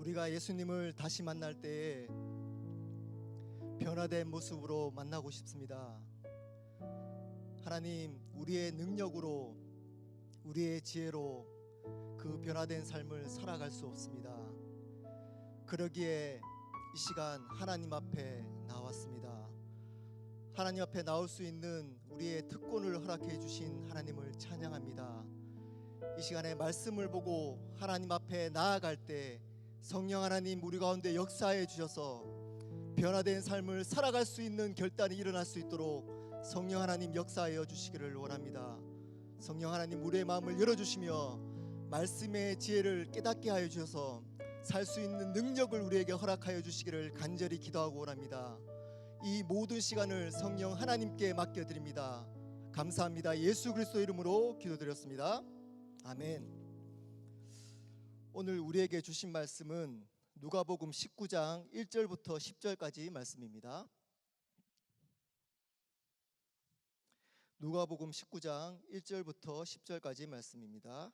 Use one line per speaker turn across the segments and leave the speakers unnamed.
우리가 예수님을 다시 만날 때에 변화된 모습으로 만나고 싶습니다. 하나님, 우리의 능력으로, 우리의 지혜로 그 변화된 삶을 살아갈 수 없습니다. 그러기에 이 시간 하나님 앞에 나왔습니다. 하나님 앞에 나올 수 있는 우리의 특권을 허락해 주신 하나님을 찬양합니다. 이 시간에 말씀을 보고 하나님 앞에 나아갈 때 성령 하나님 우리 가운데 역사해 주셔서 변화된 삶을 살아갈 수 있는 결단이 일어날 수 있도록 성령 하나님 역사하여 주시기를 원합니다. 성령 하나님 우리의 마음을 열어주시며 말씀의 지혜를 깨닫게 하여 주셔서 살 수 있는 능력을 우리에게 허락하여 주시기를 간절히 기도하고 원합니다. 이 모든 시간을 성령 하나님께 맡겨드립니다. 감사합니다. 예수 그리스도 이름으로 기도드렸습니다. 아멘. 오늘 우리에게 주신 말씀은 누가복음 19장 1절부터 10절까지 말씀입니다. 누가복음 19장 1절부터 10절까지 말씀입니다.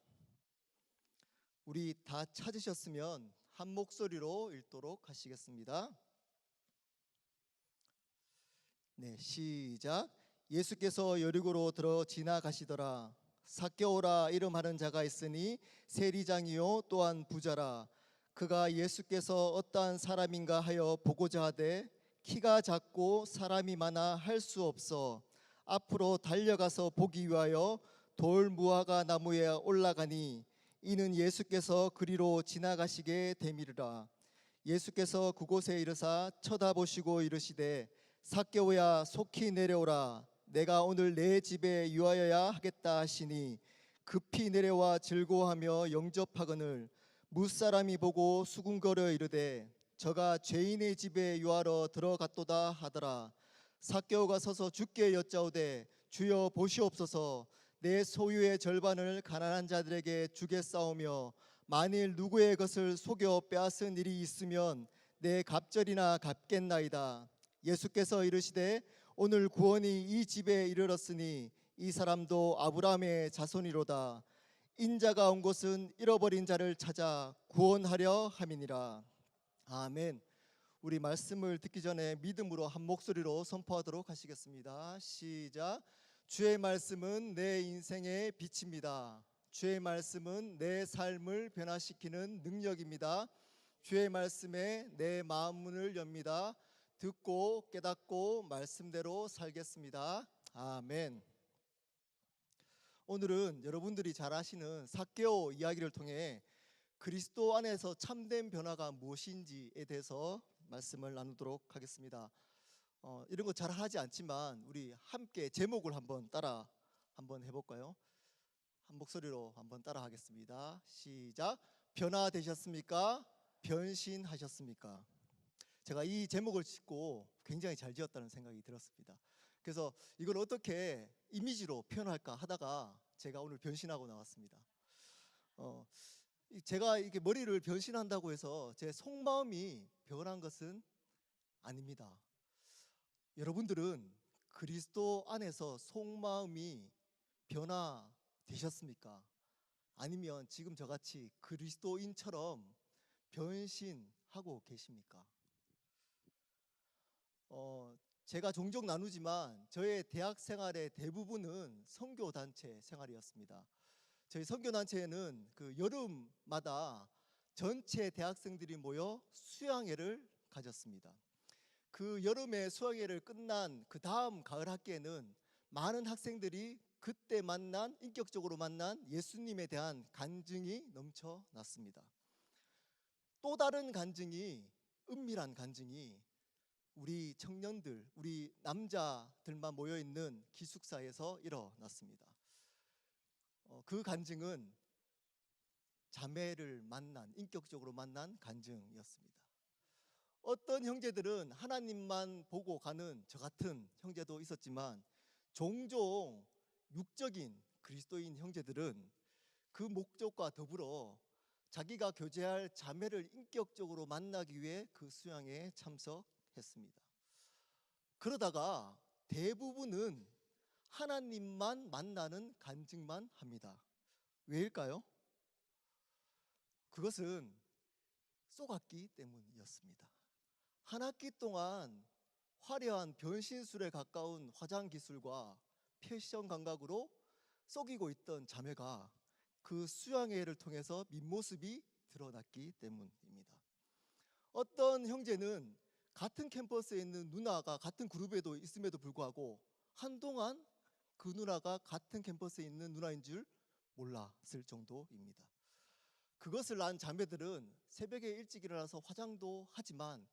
우리 다 찾으셨으면 한 목소리로 읽도록 하시겠습니다. 네, 시작. 예수께서 여리고로 들어 지나가시더라. 삭개오라 이름하는 자가 있으니 세리장이요 또한 부자라. 그가 예수께서 어떠한 사람인가 하여 보고자 하되 키가 작고 사람이 많아 할 수 없어 앞으로 달려가서 보기 위하여 돌 무화과 나무에 올라가니 이는 예수께서 그리로 지나가시게 되미르라. 예수께서 그곳에 이르사 쳐다보시고 이르시되 삭개오야 속히 내려오라. 내가 오늘 내 집에 유하여야 하겠다 하시니 급히 내려와 즐거워하며 영접하거늘 무사람이 보고 수군거려 이르되 저가 죄인의 집에 유하러 들어갔도다 하더라. 삭개오가 서서 주께 여짜오되 주여 보시옵소서. 내 소유의 절반을 가난한 자들에게 주겠사오며 만일 누구의 것을 속여 빼앗은 일이 있으면 내 갑절이나 갚겠나이다. 예수께서 이르시되 오늘 구원이 이 집에 이르렀으니 이 사람도 아브라함의 자손이로다. 인자가 온 곳은 잃어버린 자를 찾아 구원하려 함이니라. 아멘. 우리 말씀을 듣기 전에 믿음으로 한 목소리로 선포하도록 하시겠습니다. 시작. 주의 말씀은 내 인생의 빛입니다. 주의 말씀은 내 삶을 변화시키는 능력입니다. 주의 말씀에 내 마음 문을 엽니다. 듣고 깨닫고 말씀대로 살겠습니다. 아멘. 오늘은 여러분들이 잘 아시는 삭개오 이야기를 통해 그리스도 안에서 참된 변화가 무엇인지에 대해서 말씀을 나누도록 하겠습니다. 이런 거 잘 하지 않지만 우리 함께 제목을 한번 따라 한번 해볼까요? 한 목소리로 한번 따라 하겠습니다. 시작. 변화되셨습니까? 변신하셨습니까? 제가 이 제목을 짓고 굉장히 잘 지었다는 생각이 들었습니다. 그래서 이걸 어떻게 이미지로 표현할까 하다가 제가 오늘 변신하고 나왔습니다. 제가 이렇게 머리를 변신한다고 해서 제 속마음이 변한 것은 아닙니다. 여러분들은 그리스도 안에서 속마음이 변화되셨습니까? 아니면 지금 저같이 그리스도인처럼 변신하고 계십니까? 제가 종종 나누지만 저의 대학 생활의 대부분은 선교단체 생활이었습니다. 저희 선교단체에는 그 여름마다 전체 대학생들이 모여 수양회를 가졌습니다. 그 여름에 수양회를 끝난 그 다음 가을 학기에는 많은 학생들이 그때 인격적으로 만난 예수님에 대한 간증이 넘쳐났습니다. 또 다른 간증이, 은밀한 간증이 우리 청년들, 우리 남자들만 모여있는 기숙사에서 일어났습니다. 그 간증은 자매를 인격적으로 만난 간증이었습니다. 어떤 형제들은 하나님만 보고 가는 저 같은 형제도 있었지만 종종 육적인 그리스도인 형제들은 그 목적과 더불어 자기가 교제할 자매를 인격적으로 만나기 위해 그 수양회에 참석했습니다. 그러다가 대부분은 하나님만 만나는 간증만 합니다. 왜일까요? 그것은 속았기 때문이었습니다. 한 학기 동안 화려한 변신술에 가까운 화장 기술과 패션 감각으로 속이고 있던 자매가 그 수양회를 통해서 밑모습이 드러났기 때문입니다. 어떤 형제는 같은 캠퍼스에 있는 누나가 같은 그룹에도 있음에도 불구하고 한동안 그 누나가 같은 캠퍼스에 있는 누나인 줄 몰랐을 정도입니다. 그것을 안 자매들은 새벽에 일찍 일어나서 화장도 하지만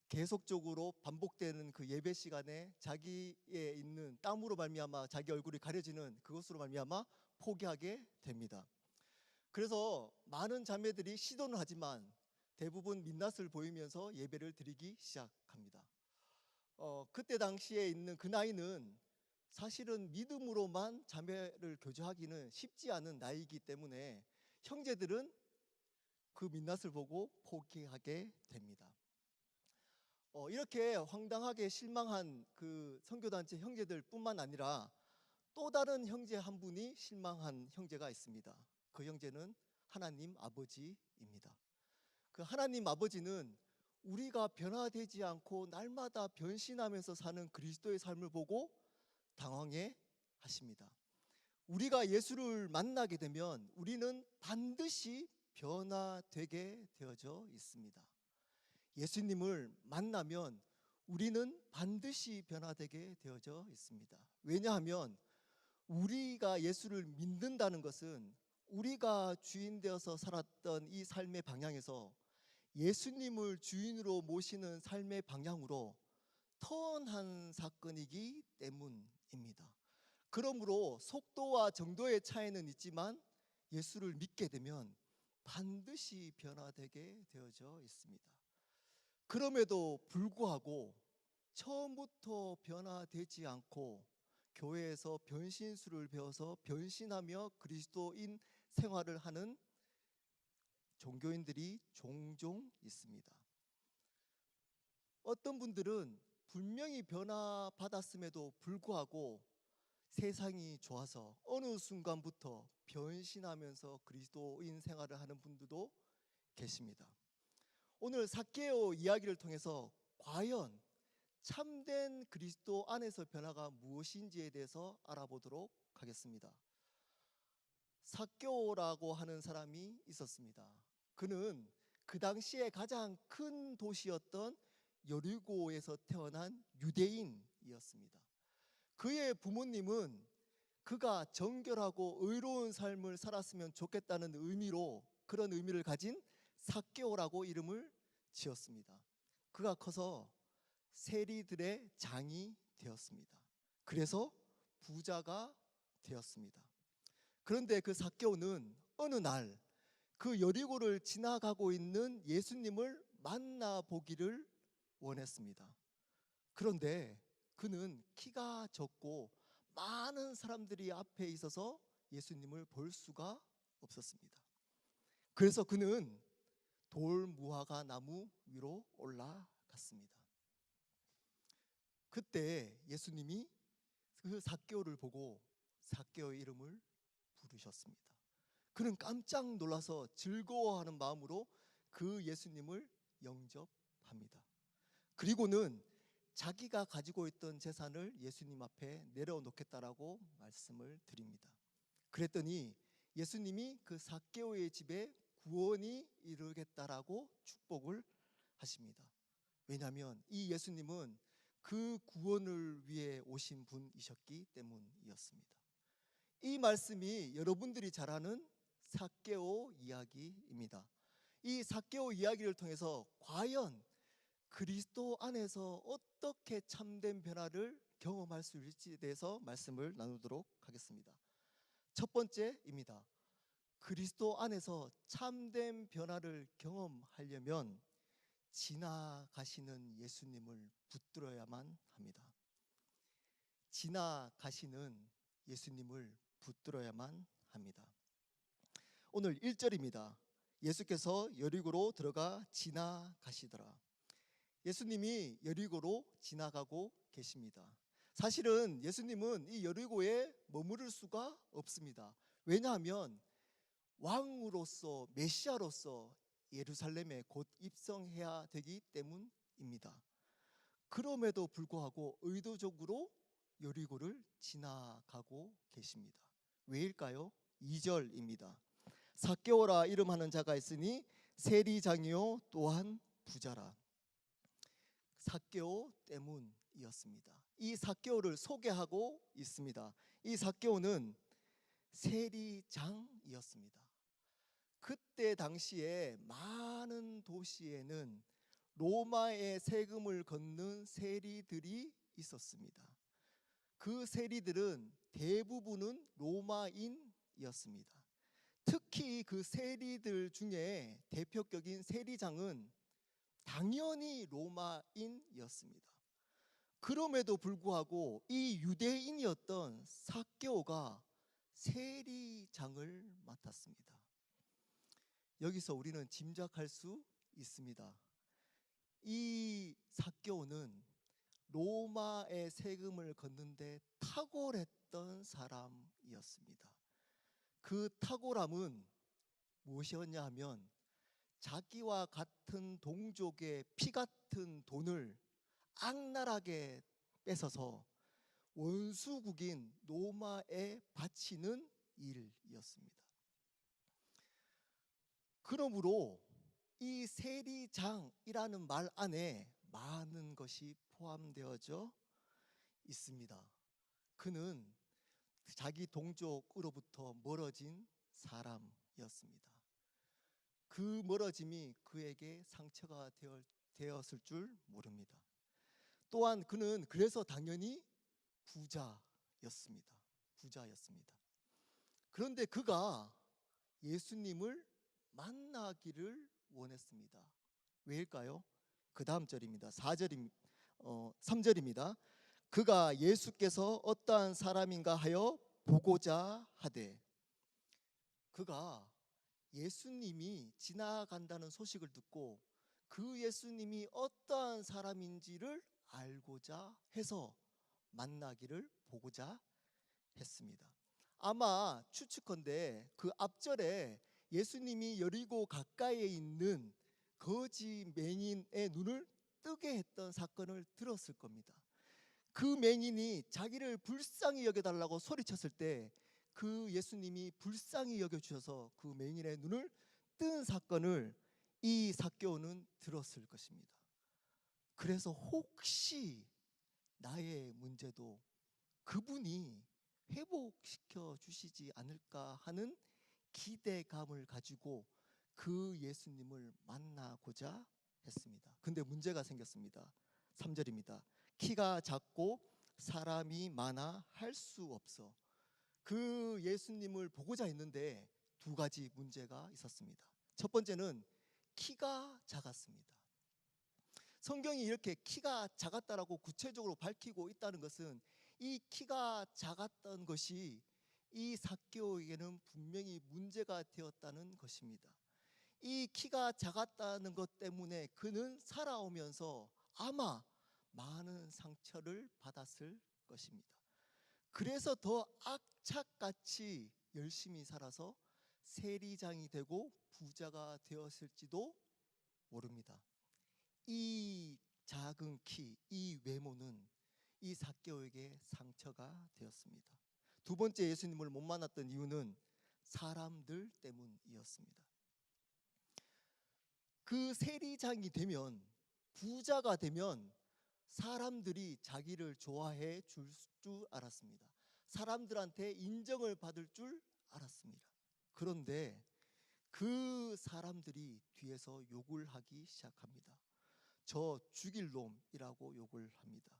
계속적으로 반복되는 그 예배 시간에 자기의 있는 땀으로 말미암아 자기 얼굴이 가려지는 그것으로 말미암아 포기하게 됩니다. 그래서 많은 자매들이 시도는 하지만 대부분 민낯을 보이면서 예배를 드리기 시작합니다. 그때 당시에 있는 그 나이는 사실은 믿음으로만 자매를 교제하기는 쉽지 않은 나이이기 때문에 형제들은 그 민낯을 보고 포기하게 됩니다. 이렇게 황당하게 실망한 그 선교단체 형제들뿐만 아니라 또 다른 형제 한 분이 실망한 형제가 있습니다. 그 형제는 하나님 아버지입니다. 그 하나님 아버지는 우리가 변화되지 않고 날마다 변신하면서 사는 그리스도의 삶을 보고 당황해 하십니다. 우리가 예수를 만나게 되면 우리는 반드시 변화되게 되어져 있습니다. 예수님을 만나면 우리는 반드시 변화되게 되어져 있습니다. 왜냐하면 우리가 예수를 믿는다는 것은 우리가 주인 되어서 살았던 이 삶의 방향에서 예수님을 주인으로 모시는 삶의 방향으로 턴한 사건이기 때문입니다. 그러므로 속도와 정도의 차이는 있지만 예수를 믿게 되면 반드시 변화되게 되어져 있습니다. 그럼에도 불구하고 처음부터 변화되지 않고 교회에서 변신술을 배워서 변신하며 그리스도인 생활을 하는 종교인들이 종종 있습니다. 어떤 분들은 분명히 변화받았음에도 불구하고 세상이 좋아서 어느 순간부터 변신하면서 그리스도인 생활을 하는 분들도 계십니다. 오늘 삭개오 이야기를 통해서 과연 참된 그리스도 안에서 변화가 무엇인지에 대해서 알아보도록 하겠습니다. 삭개오라고 하는 사람이 있었습니다. 그는 그 당시에 가장 큰 도시였던 여리고에서 태어난 유대인이었습니다. 그의 부모님은 그가 정결하고 의로운 삶을 살았으면 좋겠다는 의미로 그런 의미를 가진 삭개오라고 이름을 지었습니다. 그가 커서 세리들의 장이 되었습니다. 그래서 부자가 되었습니다. 그런데 그 삭개오는 어느 날 그 여리고를 지나가고 있는 예수님을 만나보기를 원했습니다. 그런데 그는 키가 적고 많은 사람들이 앞에 있어서 예수님을 볼 수가 없었습니다. 그래서 그는 돌무화과 나무 위로 올라갔습니다. 그때 예수님이 그 삭개오를 보고 삭개오의 이름을 부르셨습니다. 그는 깜짝 놀라서 즐거워하는 마음으로 그 예수님을 영접합니다. 그리고는 자기가 가지고 있던 재산을 예수님 앞에 내려놓겠다라고 말씀을 드립니다. 그랬더니 예수님이 그 삭개오의 집에 구원이 이르겠다라고 축복을 하십니다. 왜냐하면 이 예수님은 그 구원을 위해 오신 분이셨기 때문이었습니다. 이 말씀이 여러분들이 잘 아는 삭개오 이야기입니다. 이 삭개오 이야기를 통해서 과연 그리스도 안에서 어떻게 참된 변화를 경험할 수 있을지에 대해서 말씀을 나누도록 하겠습니다. 첫 번째입니다. 그리스도 안에서 참된 변화를 경험하려면 지나가시는 예수님을 붙들어야만 합니다. 지나가시는 예수님을 붙들어야만 합니다. 오늘 1절입니다. 예수께서 여리고로 들어가 지나가시더라. 예수님이 여리고로 지나가고 계십니다. 사실은 예수님은 이 여리고에 머무를 수가 없습니다. 왜냐하면 왕으로서 메시아로서 예루살렘에 곧 입성해야 되기 때문입니다. 그럼에도 불구하고 의도적으로 여리고를 지나가고 계십니다. 왜일까요? 2절입니다. 삭개오라 이름하는 자가 있으니 세리장이요 또한 부자라. 삭개오 때문이었습니다. 이 삭개오를 소개하고 있습니다. 이 삭개오는 세리장이었습니다. 그때 당시에 많은 도시에는 로마의 세금을 걷는 세리들이 있었습니다. 그 세리들은 대부분은 로마인이었습니다. 특히 그 세리들 중에 대표격인 세리장은 당연히 로마인이었습니다. 그럼에도 불구하고 이 유대인이었던 삭개오가 세리장을 맡았습니다. 여기서 우리는 짐작할 수 있습니다. 이 삭개오는 로마의 세금을 걷는데 탁월했던 사람이었습니다. 그 탁월함은 무엇이었냐 하면 자기와 같은 동족의 피 같은 돈을 악랄하게 뺏어서 원수국인 로마에 바치는 일이었습니다. 그러므로 이 세리장이라는 말 안에 많은 것이 포함되어져 있습니다. 그는 자기 동족으로부터 멀어진 사람이었습니다. 그 멀어짐이 그에게 상처가 되었을 줄 모릅니다. 또한 그는 그래서 당연히 부자였습니다. 그런데 그가 예수님을 만나기를 원했습니다. 왜일까요? 그 다음 절입니다. 3절입니다. 그가 예수께서 어떠한 사람인가 하여 보고자 하되. 그가 예수님이 지나간다는 소식을 듣고 그 예수님이 어떠한 사람인지를 알고자 해서 만나기를 보고자 했습니다. 아마 추측컨대 그 앞절에 예수님이 여리고 가까이에 있는 거지 맹인의 눈을 뜨게 했던 사건을 들었을 겁니다. 그 맹인이 자기를 불쌍히 여겨달라고 소리쳤을 때 그 예수님이 불쌍히 여겨주셔서 그 맹인의 눈을 뜬 사건을 이 삭개오는 들었을 것입니다. 그래서 혹시 나의 문제도 그분이 회복시켜 주시지 않을까 하는 기대감을 가지고 그 예수님을 만나고자 했습니다. 근데 문제가 생겼습니다. 3절입니다. 키가 작고 사람이 많아 할 수 없어. 그 예수님을 보고자 했는데 두 가지 문제가 있었습니다. 첫 번째는 키가 작았습니다. 성경이 이렇게 키가 작았다라고 구체적으로 밝히고 있다는 것은 이 키가 작았던 것이 이 삭개오에게는 분명히 문제가 되었다는 것입니다. 이 키가 작았다는 것 때문에 그는 살아오면서 아마 많은 상처를 받았을 것입니다. 그래서 더 악착같이 열심히 살아서 세리장이 되고 부자가 되었을지도 모릅니다. 이 작은 키, 이 외모는 이 삭개오에게 상처가 되었습니다. 두 번째 예수님을 못 만났던 이유는 사람들 때문이었습니다. 그 세리장이 되면, 부자가 되면 사람들이 자기를 좋아해 줄 줄 알았습니다. 사람들한테 인정을 받을 줄 알았습니다. 그런데 그 사람들이 뒤에서 욕을 하기 시작합니다. 저 죽일 놈이라고 욕을 합니다.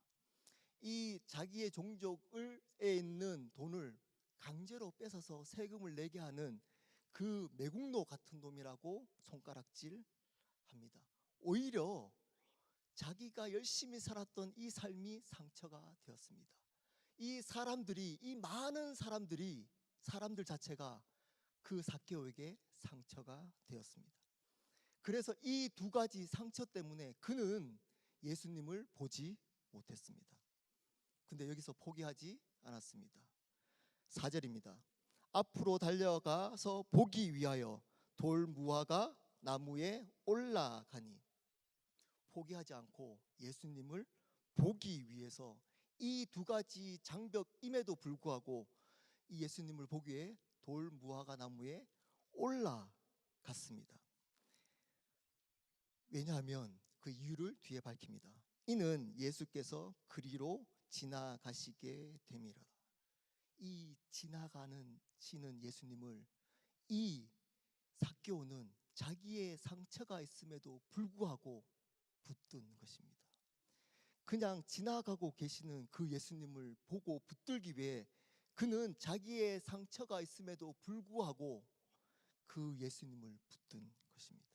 이 자기의 종족에 있는 돈을 강제로 뺏어서 세금을 내게 하는 그 매국노 같은 놈이라고 손가락질합니다. 오히려 자기가 열심히 살았던 이 삶이 상처가 되었습니다. 이 많은 사람들 자체가 그 삭개오에게 상처가 되었습니다. 그래서 이 두 가지 상처 때문에 그는 예수님을 보지 못했습니다. 근데 여기서 포기하지 않았습니다. 4절입니다. 앞으로 달려가서 보기 위하여 돌무화과 나무에 올라가니, 포기하지 않고 예수님을 보기 위해서 이 두 가지 장벽임에도 불구하고 이 예수님을 보기 위해 돌 무화과 나무에 올라갔습니다. 왜냐하면 그 이유를 뒤에 밝힙니다. 이는 예수께서 그리로 지나가시게 됨이라. 이 지나가는 시는 예수님을 이 삭개오는 자기의 상처가 있음에도 불구하고 붙든 것입니다. 그냥 지나가고 계시는 그 예수님을 보고 붙들기 위해 그는 자기의 상처가 있음에도 불구하고 그 예수님을 붙든 것입니다.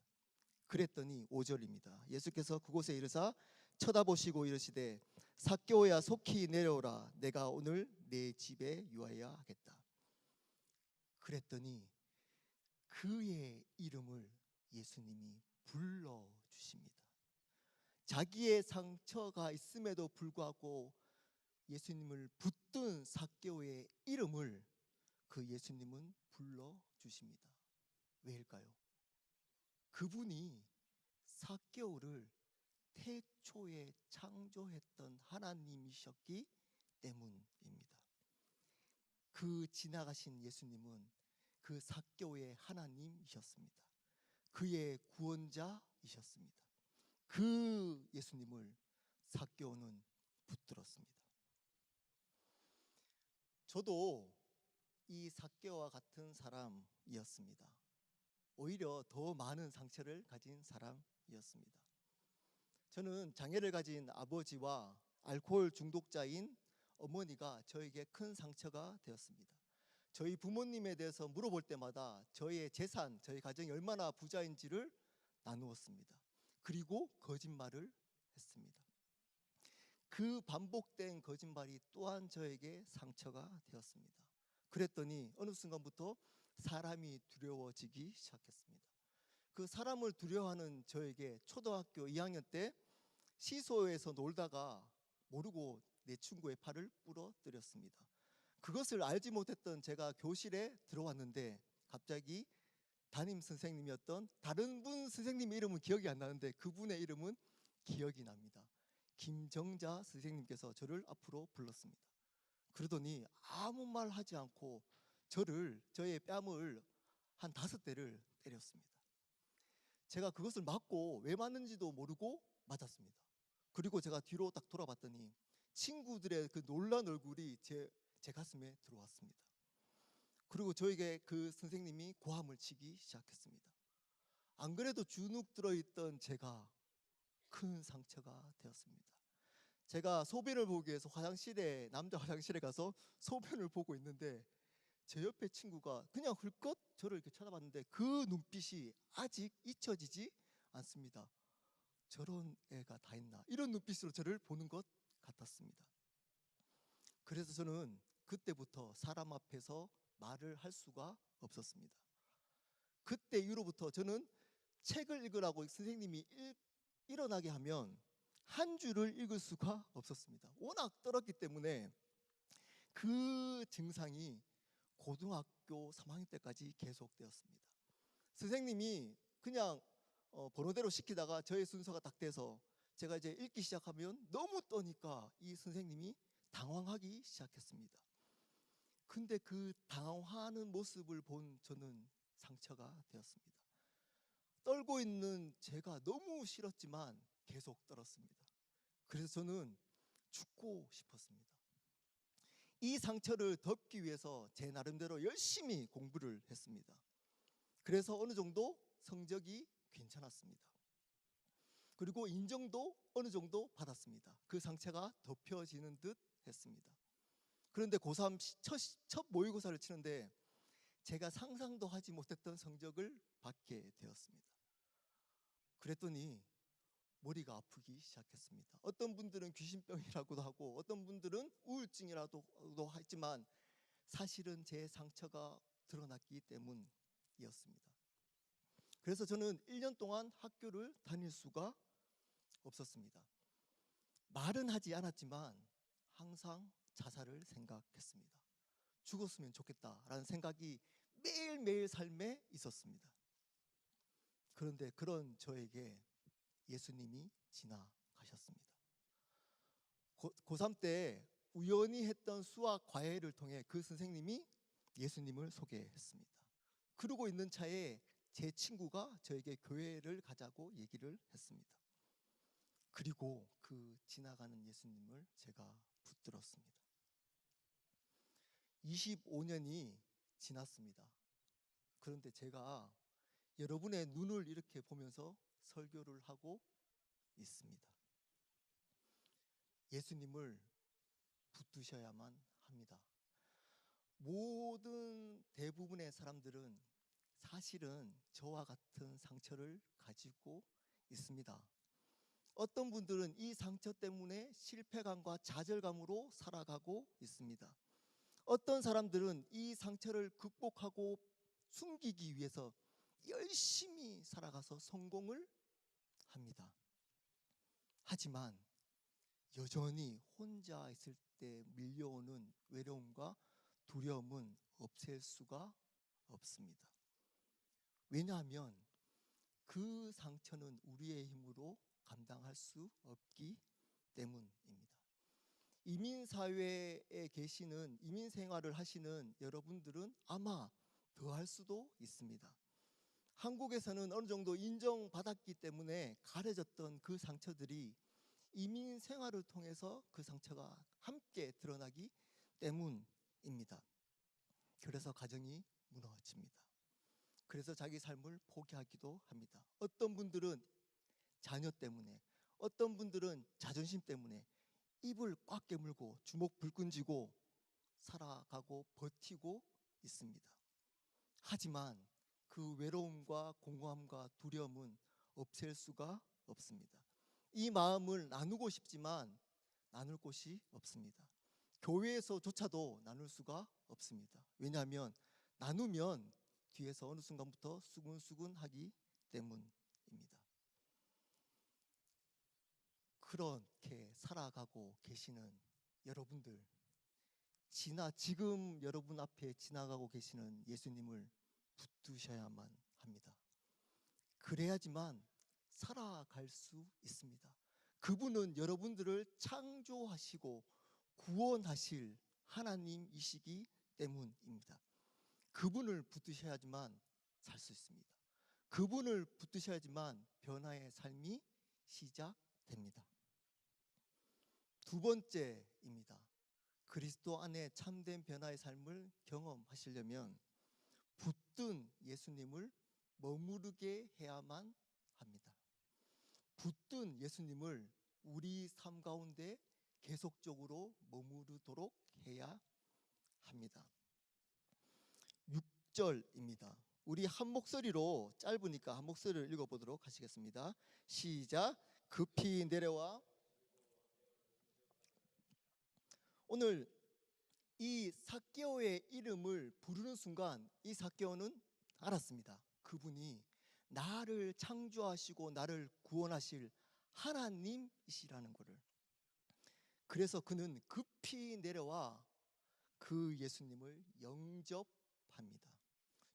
그랬더니 5절입니다. 예수께서 그곳에 이르사 쳐다보시고 이르시되 삭개오야 속히 내려오라. 내가 오늘 내 집에 유하여야 하겠다. 그랬더니 그의 이름을 예수님이 불러주십니다. 자기의 상처가 있음에도 불구하고 예수님을 붙든 삭개오의 이름을 그 예수님은 불러주십니다. 왜일까요? 그분이 삭개오를 태초에 창조했던 하나님이셨기 때문입니다. 그 지나가신 예수님은 그 삭개오의 하나님이셨습니다. 그의 구원자이셨습니다. 그 예수님을 삭개오는 붙들었습니다. 저도 이 삭개오와 같은 사람이었습니다. 오히려 더 많은 상처를 가진 사람이었습니다. 저는 장애를 가진 아버지와 알코올 중독자인 어머니가 저에게 큰 상처가 되었습니다. 저희 부모님에 대해서 물어볼 때마다 저의 재산, 저희 가정이 얼마나 부자인지를 나누었습니다. 그리고 거짓말을 했습니다. 그 반복된 거짓말이 또한 저에게 상처가 되었습니다. 그랬더니 어느 순간부터 사람이 두려워지기 시작했습니다. 그 사람을 두려워하는 저에게 초등학교 2학년 때 시소에서 놀다가 모르고 내 친구의 팔을 부러뜨렸습니다. 그것을 알지 못했던 제가 교실에 들어왔는데 갑자기 담임 선생님이었던 다른 분 선생님 이름은 기억이 안 나는데 그분의 이름은 기억이 납니다. 김정자 선생님께서 저를 앞으로 불렀습니다. 그러더니 아무 말 하지 않고 저의 뺨을 한 5대를 때렸습니다. 제가 그것을 맞고 왜 맞는지도 모르고 맞았습니다. 그리고 제가 뒤로 딱 돌아봤더니 친구들의 그 놀란 얼굴이 제 가슴에 들어왔습니다. 그리고 저에게 그 선생님이 고함을 치기 시작했습니다. 안 그래도 주눅 들어있던 제가 큰 상처가 되었습니다. 제가 소변을 보기 위해서 남자 화장실에 가서 소변을 보고 있는데 제 옆에 친구가 그냥 흘끗 저를 이렇게 쳐다봤는데 그 눈빛이 아직 잊혀지지 않습니다. 저런 애가 다 있나, 이런 눈빛으로 저를 보는 것 같았습니다. 그래서 저는 그때부터 사람 앞에서 말을 할 수가 없었습니다. 그때 이후로부터 저는 책을 읽으라고 선생님이 일어나게 하면 한 줄을 읽을 수가 없었습니다. 워낙 떨었기 때문에 그 증상이 고등학교 3학년 때까지 계속되었습니다. 선생님이 그냥 번호대로 시키다가 저의 순서가 딱 돼서 제가 이제 읽기 시작하면 너무 떠니까 이 선생님이 당황하기 시작했습니다. 근데 그 당황하는 모습을 본 저는 상처가 되었습니다. 떨고 있는 제가 너무 싫었지만 계속 떨었습니다. 그래서 저는 죽고 싶었습니다. 이 상처를 덮기 위해서 제 나름대로 열심히 공부를 했습니다. 그래서 어느 정도 성적이 괜찮았습니다. 그리고 인정도 어느 정도 받았습니다. 그 상처가 덮여지는 듯 했습니다. 그런데 고3 첫 모의고사를 치는데 제가 상상도 하지 못했던 성적을 받게 되었습니다. 그랬더니 머리가 아프기 시작했습니다. 어떤 분들은 귀신병이라고도 하고 어떤 분들은 우울증이라고도 했지만 사실은 제 상처가 드러났기 때문이었습니다. 그래서 저는 1년 동안 학교를 다닐 수가 없었습니다. 말은 하지 않았지만 항상 자살을 생각했습니다. 죽었으면 좋겠다라는 생각이 매일매일 삶에 있었습니다. 그런데 그런 저에게 예수님이 지나가셨습니다. 고3 때 우연히 했던 수학 과외를 통해 그 선생님이 예수님을 소개했습니다. 그러고 있는 차에 제 친구가 저에게 교회를 가자고 얘기를 했습니다. 그리고 그 지나가는 예수님을 제가 붙들었습니다. 25년이 지났습니다. 그런데 제가 여러분의 눈을 이렇게 보면서 설교를 하고 있습니다. 예수님을 붙드셔야만 합니다. 모든 대부분의 사람들은 사실은 저와 같은 상처를 가지고 있습니다. 어떤 분들은 이 상처 때문에 실패감과 좌절감으로 살아가고 있습니다. 어떤 사람들은 이 상처를 극복하고 숨기기 위해서 열심히 살아가서 성공을 합니다. 하지만 여전히 혼자 있을 때 밀려오는 외로움과 두려움은 없앨 수가 없습니다. 왜냐하면 그 상처는 우리의 힘으로 감당할 수 없기 때문입니다. 이민사회에 계시는 이민 생활을 하시는 여러분들은 아마 더 할 수도 있습니다. 한국에서는 어느 정도 인정받았기 때문에 가려졌던 그 상처들이 이민 생활을 통해서 그 상처가 함께 드러나기 때문입니다. 그래서 가정이 무너집니다. 그래서 자기 삶을 포기하기도 합니다. 어떤 분들은 자녀 때문에, 어떤 분들은 자존심 때문에 입을 꽉 깨물고 주먹 불끈 쥐고 살아가고 버티고 있습니다. 하지만 그 외로움과 공허함과 두려움은 없앨 수가 없습니다. 이 마음을 나누고 싶지만 나눌 곳이 없습니다. 교회에서조차도 나눌 수가 없습니다. 왜냐하면 나누면 뒤에서 어느 순간부터 수근수근하기 때문입니다. 그렇게 살아가고 계시는 여러분들, 지금 여러분 앞에 지나가고 계시는 예수님을 붙드셔야만 합니다. 그래야지만 살아갈 수 있습니다. 그분은 여러분들을 창조하시고 구원하실 하나님이시기 때문입니다. 그분을 붙드셔야지만 살 수 있습니다. 그분을 붙드셔야지만 변화의 삶이 시작됩니다. 두 번째입니다. 그리스도 안에 참된 변화의 삶을 경험하시려면 붙든 예수님을 머무르게 해야만 합니다. 붙든 예수님을 우리 삶 가운데 계속적으로 머무르도록 해야 합니다. 6절입니다. 우리 한 목소리로, 짧으니까 한 목소리를 읽어보도록 하시겠습니다. 시작. 급히 내려와. 오늘 이 삭개오의 이름을 부르는 순간 이 삭개오는 알았습니다. 그분이 나를 창조하시고 나를 구원하실 하나님이시라는 것을. 그래서 그는 급히 내려와 그 예수님을 영접합니다.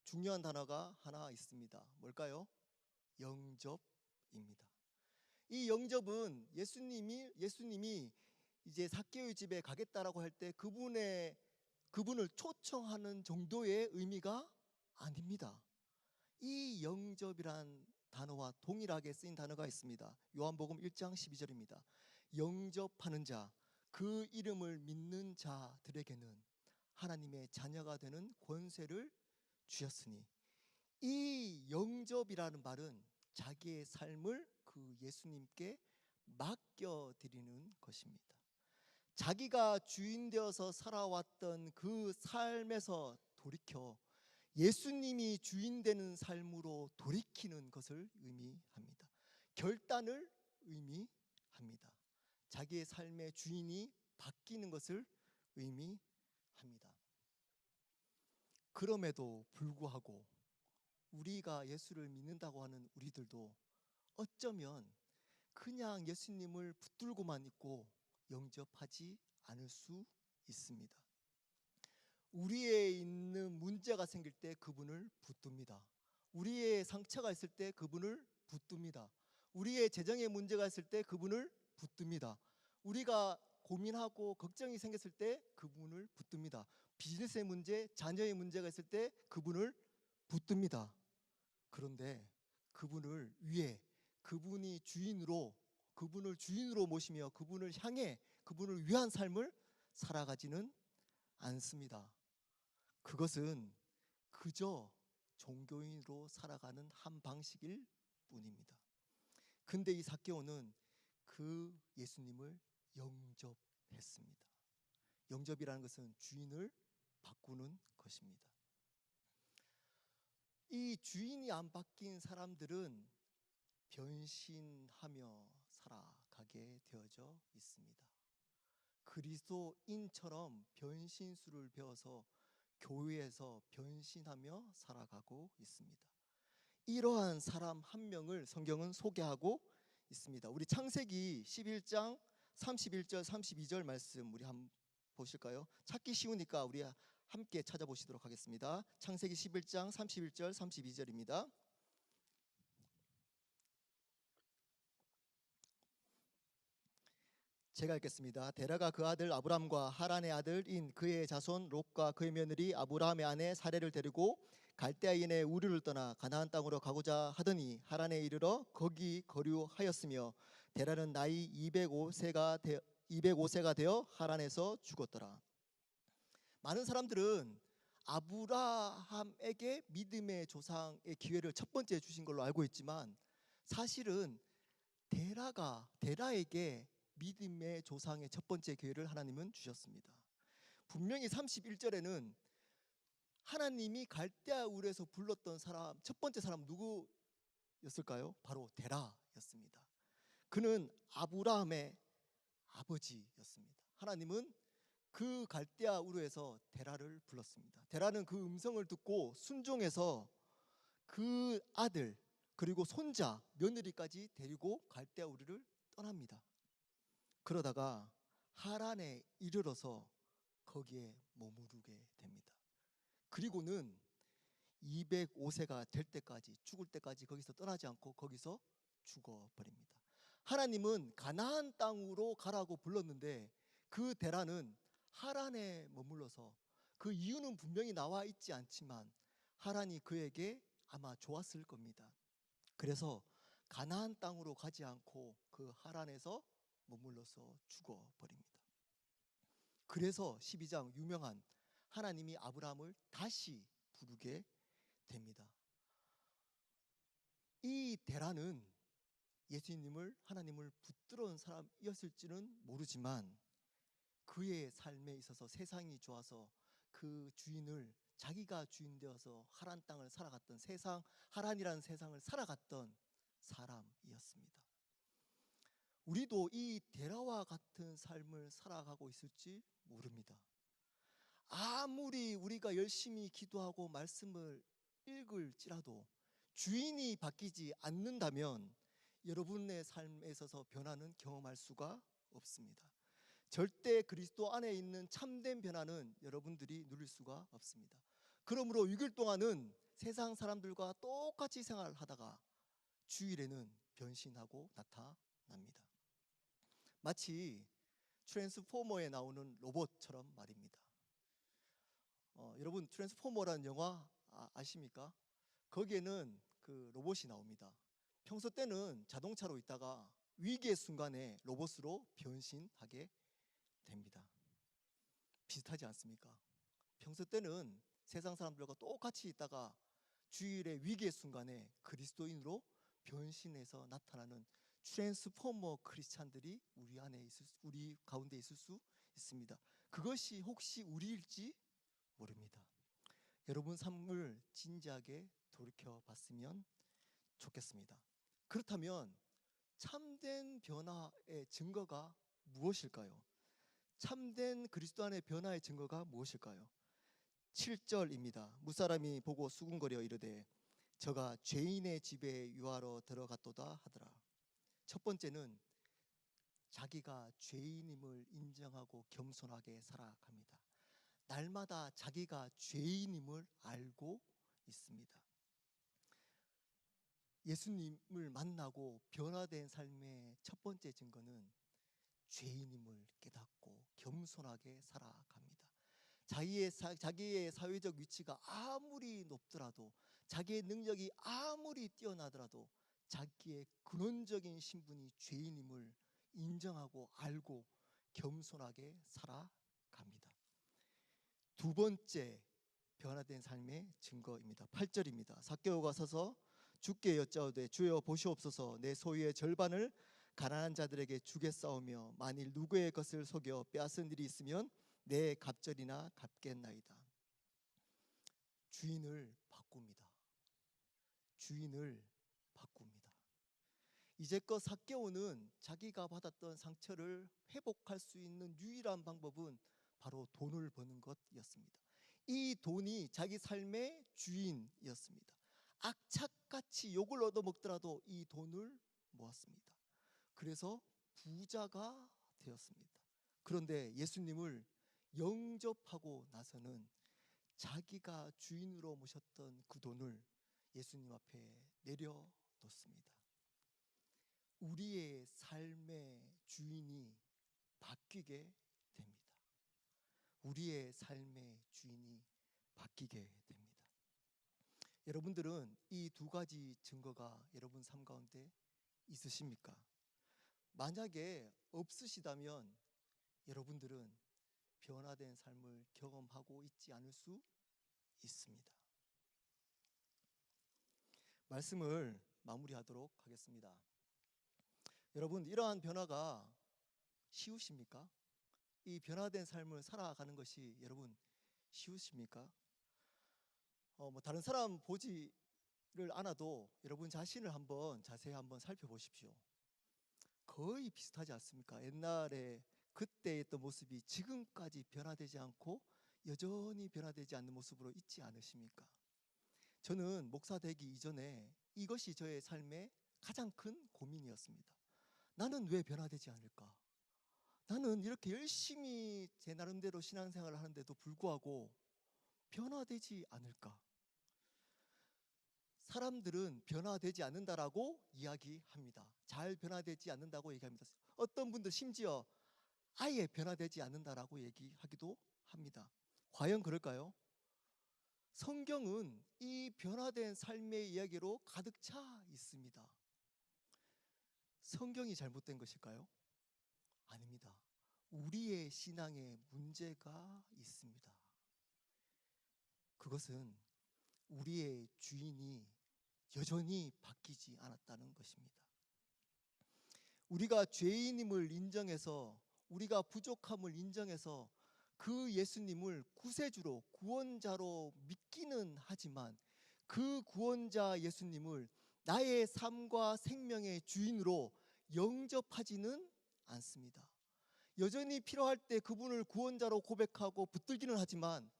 중요한 단어가 하나 있습니다. 뭘까요? 영접입니다. 이 영접은 예수님이 이제 삭개오의 집에 가겠다라고 할 때 그분을 초청하는 정도의 의미가 아닙니다. 이 영접이란 단어와 동일하게 쓰인 단어가 있습니다. 요한복음 1장 12절입니다. 영접하는 자, 그 이름을 믿는 자들에게는 하나님의 자녀가 되는 권세를 주셨으니, 이 영접이라는 말은 자기의 삶을 그 예수님께 맡겨드리는 것입니다. 자기가 주인 되어서 살아왔던 그 삶에서 돌이켜 예수님이 주인 되는 삶으로 돌이키는 것을 의미합니다. 결단을 의미합니다. 자기의 삶의 주인이 바뀌는 것을 의미합니다. 그럼에도 불구하고 우리가 예수를 믿는다고 하는 우리들도 어쩌면 그냥 예수님을 붙들고만 있고 영접하지 않을 수 있습니다. 우리에 있는 문제가 생길 때 그분을 붙듭니다. 우리의 상처가 있을 때 그분을 붙듭니다. 우리의 재정에 문제가 있을 때 그분을 붙듭니다. 우리가 고민하고 걱정이 생겼을 때 그분을 붙듭니다. 비즈니스의 문제, 자녀의 문제가 있을 때 그분을 붙듭니다. 그런데 그분을 위해 그분이 주인으로 그분을 주인으로 모시며 그분을 향해 그분을 위한 삶을 살아가지는 않습니다. 그것은 그저 종교인으로 살아가는 한 방식일 뿐입니다. 근데 이 삭개오는 그 예수님을 영접했습니다. 영접이라는 것은 주인을 바꾸는 것입니다. 이 주인이 안 바뀐 사람들은 변신하며 살아가게 되어져 있습니다. 그리스도인처럼 변신술을 배워서 교회에서 변신하며 살아가고 있습니다. 이러한 사람 한 명을 성경은 소개하고 있습니다. 우리 창세기 11장 31절 32절 말씀 우리 한번 보실까요? 찾기 쉬우니까 우리 함께 찾아보시도록 하겠습니다. 창세기 11장 31절 32절입니다. 제가 읽겠습니다. 데라가 그 아들 아브람과 하란의 아들인 그의 자손 롯과 그의 며느리 아브라함의 아내 사레를 데리고 갈대아인의 우르를 떠나 가나안 땅으로 가고자 하더니 하란에 이르러 거기 거류하였으며 데라는 나이 205세가 되어 하란에서 죽었더라. 많은 사람들은 아브라함에게 믿음의 조상의 기회를 첫 번째 주신 걸로 알고 있지만 사실은 데라에게 믿음의 조상의 첫 번째 기회를 하나님은 주셨습니다. 분명히 31절에는 하나님이 갈대아 우르에서 불렀던 사람 첫 번째 사람 누구였을까요? 바로 데라였습니다. 그는 아브라함의 아버지였습니다. 하나님은 그 갈대아 우르에서 데라를 불렀습니다. 데라는 그 음성을 듣고 순종해서 그 아들 그리고 손자 며느리까지 데리고 갈대아 우르를 떠납니다. 그러다가 하란에 이르러서 거기에 머무르게 됩니다. 그리고는 205세가 될 때까지 죽을 때까지 거기서 떠나지 않고 거기서 죽어버립니다. 하나님은 가나안 땅으로 가라고 불렀는데 그 데라는 하란에 머물러서 그 이유는 분명히 나와 있지 않지만 하란이 그에게 아마 좋았을 겁니다. 그래서 가나안 땅으로 가지 않고 그 하란에서 머물러서 죽어버립니다. 그래서 12장 유명한 하나님이 아브라함을 다시 부르게 됩니다. 이 데라는 예수님을 하나님을 붙들어온 사람이었을지는 모르지만 그의 삶에 있어서 세상이 좋아서 그 주인을 자기가 주인 되어서 하란 땅을 살아갔던 하란이라는 세상을 살아갔던 사람이었습니다. 우리도 이 데라와 같은 삶을 살아가고 있을지 모릅니다. 아무리 우리가 열심히 기도하고 말씀을 읽을지라도 주인이 바뀌지 않는다면 여러분의 삶에 있어서 변화는 경험할 수가 없습니다. 절대 그리스도 안에 있는 참된 변화는 여러분들이 누릴 수가 없습니다. 그러므로 6일 동안은 세상 사람들과 똑같이 생활하다가 주일에는 변신하고 나타납니다. 마치 트랜스포머에 나오는 로봇처럼 말입니다. 여러분 트랜스포머라는 영화 아십니까? 거기에는 그 로봇이 나옵니다. 평소 때는 자동차로 있다가 위기의 순간에 로봇으로 변신하게 됩니다. 비슷하지 않습니까? 평소 때는 세상 사람들과 똑같이 있다가 주일의 위기의 순간에 그리스도인으로 변신해서 나타나는 트랜스포머 크리스찬들이 우리 가운데 있을 수 있습니다. 그것이 혹시 우리일지 모릅니다. 여러분 삶을 진지하게 돌이켜 봤으면 좋겠습니다. 그렇다면 참된 변화의 증거가 무엇일까요? 참된 그리스도 안의 변화의 증거가 무엇일까요? 7절입니다. 무사람이 보고 수군거려 이르되 저가 죄인의 집에 유하러 들어갔도다 하더라. 첫 번째는 자기가 죄인임을 인정하고 겸손하게 살아갑니다. 날마다 자기가 죄인임을 알고 있습니다. 예수님을 만나고 변화된 삶의 첫 번째 증거는 죄인임을 깨닫고 겸손하게 살아갑니다. 자기의 사회적 위치가 아무리 높더라도, 자기의 능력이 아무리 뛰어나더라도 자기의 근원적인 신분이 죄인임을 인정하고 알고 겸손하게 살아갑니다. 두 번째 변화된 삶의 증거입니다. 8절입니다. 삭개오가 서서 주께 여짜오되 주여 보시옵소서, 내 소유의 절반을 가난한 자들에게 주겠사오며 만일 누구의 것을 속여 빼앗은 일이 있으면 내 갑절이나 갚겠나이다. 주인을 바꿉니다. 주인을 바꿉니다. 이제껏 삭개오는 자기가 받았던 상처를 회복할 수 있는 유일한 방법은 바로 돈을 버는 것이었습니다. 이 돈이 자기 삶의 주인이었습니다. 악착같이 욕을 얻어먹더라도 이 돈을 모았습니다. 그래서 부자가 되었습니다. 그런데 예수님을 영접하고 나서는 자기가 주인으로 모셨던 그 돈을 예수님 앞에 내려놓습니다. 우리의 삶의 주인이 바뀌게 됩니다. 우리의 삶의 주인이 바뀌게 됩니다. 여러분들은 이 두 가지 증거가 여러분 삶 가운데 있으십니까? 만약에 없으시다면 여러분들은 변화된 삶을 경험하고 있지 않을 수 있습니다. 말씀을 마무리하도록 하겠습니다. 여러분, 이러한 변화가 쉬우십니까? 이 변화된 삶을 살아가는 것이 여러분 쉬우십니까? 다른 사람 보지를 않아도 여러분 자신을 자세히 한번 살펴보십시오. 거의 비슷하지 않습니까? 옛날에 그때 있던 모습이 지금까지 변화되지 않고 여전히 변화되지 않는 모습으로 있지 않으십니까? 저는 목사 되기 이전에 이것이 저의 삶의 가장 큰 고민이었습니다. 나는 왜 변화되지 않을까? 나는 이렇게 열심히 제 나름대로 신앙생활을 하는데도 불구하고 변화되지 않을까? 사람들은 변화되지 않는다라고 이야기합니다. 잘 변화되지 않는다고 얘기합니다. 어떤 분들 심지어 아예 변화되지 않는다라고 얘기하기도 합니다. 과연 그럴까요? 성경은 이 변화된 삶의 이야기로 가득 차 있습니다. 성경이 잘못된 것일까요? 아닙니다. 우리의 신앙에 문제가 있습니다. 그것은 우리의 주인이 여전히 바뀌지 않았다는 것입니다. 우리가 죄인임을 인정해서, 우리가 부족함을 인정해서 그 예수님을 구세주로, 구원자로 믿기는 하지만 그 구원자 예수님을 나의 삶과 생명의 주인으로 영접하지는 않습니다. 여전히 필요할 때 그분을 구원자로 고백하고 붙들기는 하지만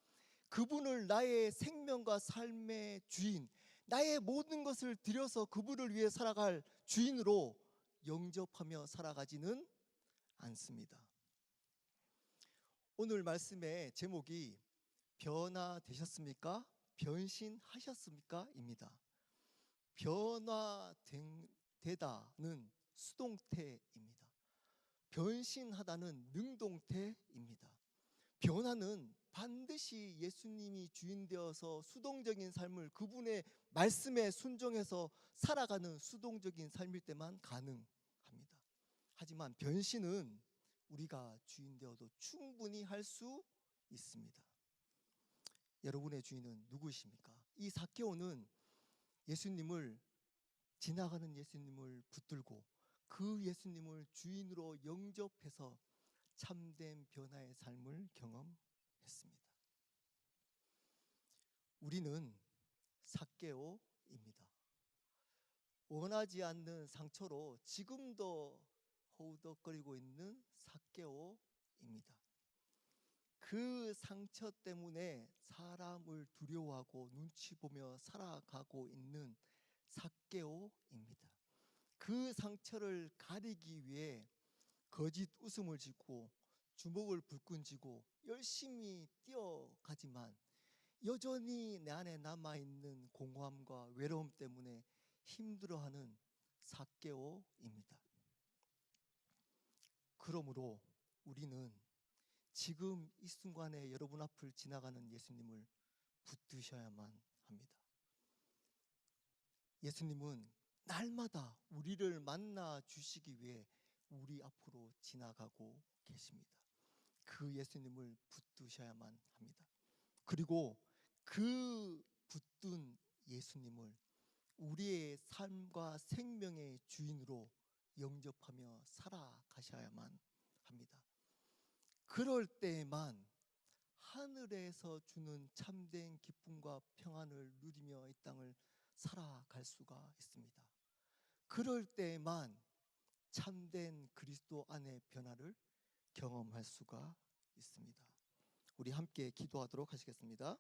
그분을 나의 생명과 삶의 주인, 나의 모든 것을 들여서 그분을 위해 살아갈 주인으로 영접하며 살아가지는 않습니다. 오늘 말씀의 제목이 변화되셨습니까? 변신하셨습니까? 입니다. 변화되다는 수동태입니다. 변신하다는 능동태입니다. 변화는 반드시 예수님이 주인 되어서 수동적인 삶을 그분의 말씀에 순종해서 살아가는 수동적인 삶일 때만 가능합니다. 하지만 변신은 우리가 주인 되어도 충분히 할 수 있습니다. 여러분의 주인은 누구이십니까? 이 삭개오는 지나가는 예수님을 붙들고 그 예수님을 주인으로 영접해서 참된 변화의 삶을 경험했습니다. 우리는 삭개오입니다. 원하지 않는 상처로 지금도 허우덕거리고 있는 삭개오입니다. 그 상처 때문에 사람을 두려워하고 눈치 보며 살아가고 있는 삭개오입니다. 그 상처를 가리기 위해 거짓 웃음을 짓고 주먹을 불끈 쥐고 열심히 뛰어가지만 여전히 내 안에 남아있는 공허함과 외로움 때문에 힘들어하는 삭개오입니다. 그러므로 우리는 지금 이 순간에 여러분 앞을 지나가는 예수님을 붙드셔야만 합니다. 예수님은 날마다 우리를 만나 주시기 위해 우리 앞으로 지나가고 계십니다. 그 예수님을 붙드셔야만 합니다. 그리고 그 붙든 예수님을 우리의 삶과 생명의 주인으로 영접하며 살아가셔야만 합니다. 그럴 때에만 하늘에서 주는 참된 기쁨과 평안을 누리며 이 땅을 살아갈 수가 있습니다. 그럴 때에만 참된 그리스도 안의 변화를 경험할 수가 있습니다. 우리 함께 기도하도록 하시겠습니다.